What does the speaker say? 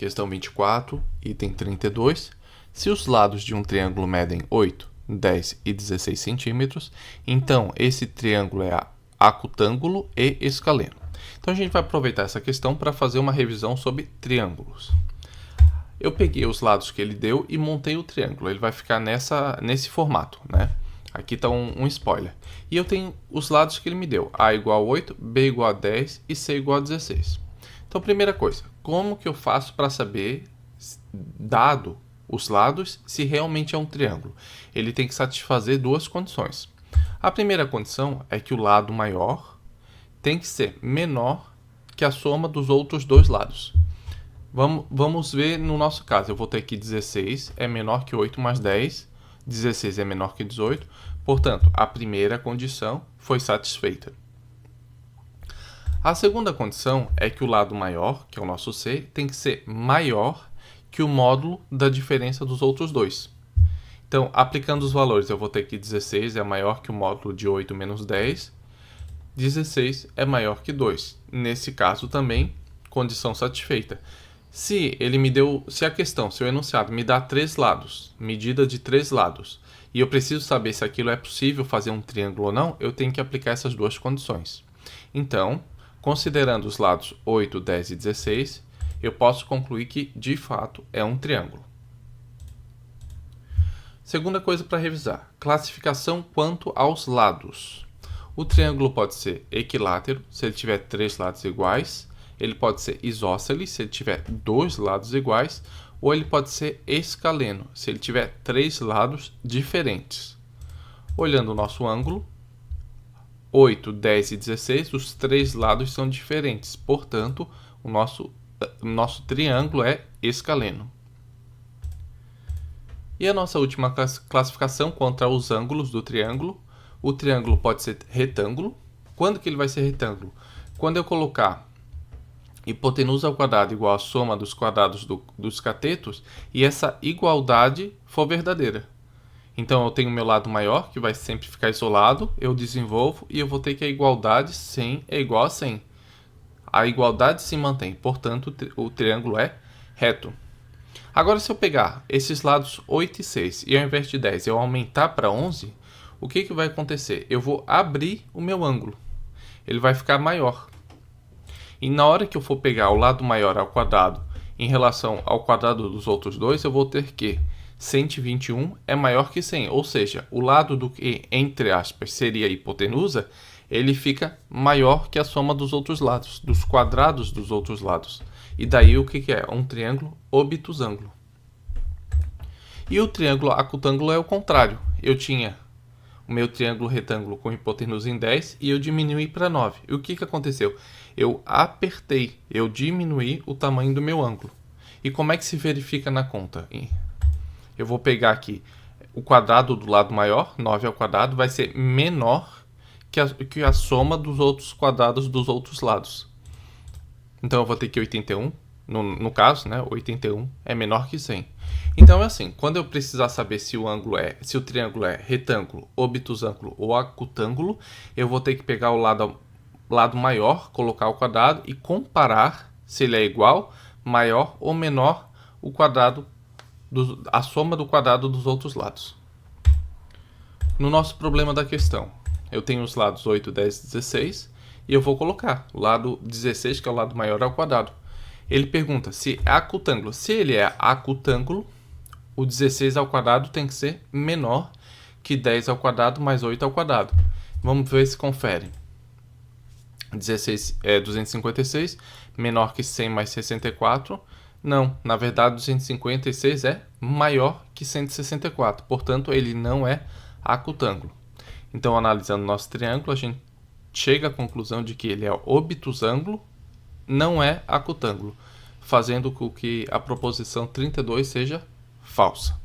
Questão 24, item 32. Se os lados de um triângulo medem 8, 10 e 16 centímetros, então esse triângulo é acutângulo e escaleno. Então a gente vai aproveitar essa questão para fazer uma revisão sobre triângulos. Eu peguei os lados que ele deu e montei o triângulo. Ele vai ficar nesse formato, né? Aqui está um spoiler. E eu tenho os lados que ele me deu. A igual a 8, B igual a 10 e C igual a 16. Então, primeira coisa, como que eu faço para saber, dado os lados, se realmente é um triângulo? Ele tem que satisfazer duas condições. A primeira condição é que o lado maior tem que ser menor que a soma dos outros dois lados. Vamos ver no nosso caso. Eu vou ter aqui 16 é menor que 8 mais 10. 16 é menor que 18. Portanto, a primeira condição foi satisfeita. A segunda condição é que o lado maior, que é o nosso C, tem que ser maior que o módulo da diferença dos outros dois. Então, aplicando os valores, eu vou ter que 16 é maior que o módulo de 8 menos 10. 16 é maior que 2. Nesse caso também, condição satisfeita. Se o enunciado me dá 3 lados, medida de 3 lados, e eu preciso saber se aquilo é possível fazer um triângulo ou não, eu tenho que aplicar essas duas condições. Então, considerando os lados 8, 10 e 16, eu posso concluir que, de fato, é um triângulo. Segunda coisa para revisar, classificação quanto aos lados. O triângulo pode ser equilátero, se ele tiver 3 lados iguais. Ele pode ser isósceles, se ele tiver 2 lados iguais. Ou ele pode ser escaleno, se ele tiver 3 lados diferentes. Olhando o nosso ângulo, 8, 10 e 16, os 3 lados são diferentes. Portanto, o nosso triângulo é escaleno. E a nossa última classificação contra os ângulos do triângulo. O triângulo pode ser retângulo. Quando que ele vai ser retângulo? Quando eu colocar hipotenusa ao quadrado igual à soma dos quadrados dos catetos e essa igualdade for verdadeira. Então, eu tenho o meu lado maior, que vai sempre ficar isolado, eu desenvolvo e eu vou ter que a igualdade 100 é igual a 100. A igualdade se mantém, portanto, o triângulo é reto. Agora, se eu pegar esses lados 8 e 6 e ao invés de 10 eu aumentar para 11, o que vai acontecer? Eu vou abrir o meu ângulo. Ele vai ficar maior. E na hora que eu for pegar o lado maior ao quadrado em relação ao quadrado dos outros dois, eu vou ter que 121 é maior que 100. Ou seja, o lado do que, entre aspas, seria a hipotenusa, ele fica maior que a soma dos outros lados, dos quadrados dos outros lados. E daí o que é? Um triângulo obtusângulo. E o triângulo acutângulo é o contrário. Eu tinha o meu triângulo retângulo com hipotenusa em 10 e eu diminuí para 9. E o que aconteceu? Eu apertei, eu diminuí o tamanho do meu ângulo. E como é que se verifica na conta? Eu vou pegar aqui o quadrado do lado maior, 9 ao quadrado, vai ser menor que a soma dos outros quadrados dos outros lados. Então eu vou ter que 81, no caso, né, 81 é menor que 100. Então é assim, quando eu precisar saber se o triângulo é retângulo, obtusângulo ou acutângulo, eu vou ter que pegar o lado maior, colocar o quadrado e comparar se ele é igual, maior ou menor o quadrado a soma do quadrado dos outros lados. No nosso problema da questão, eu tenho os lados 8, 10 e 16 e eu vou colocar o lado 16, que é o lado maior, ao quadrado. Ele pergunta se é acutângulo. Se ele é acutângulo, o 16 ao quadrado tem que ser menor que 10 ao quadrado mais 8 ao quadrado. Vamos ver se confere. 16 é 256, menor que 100 mais 64. Não, na verdade 256 é maior que 164, portanto ele não é acutângulo. Então, analisando nosso triângulo, a gente chega à conclusão de que ele é obtusângulo, não é acutângulo, fazendo com que a proposição 32 seja falsa.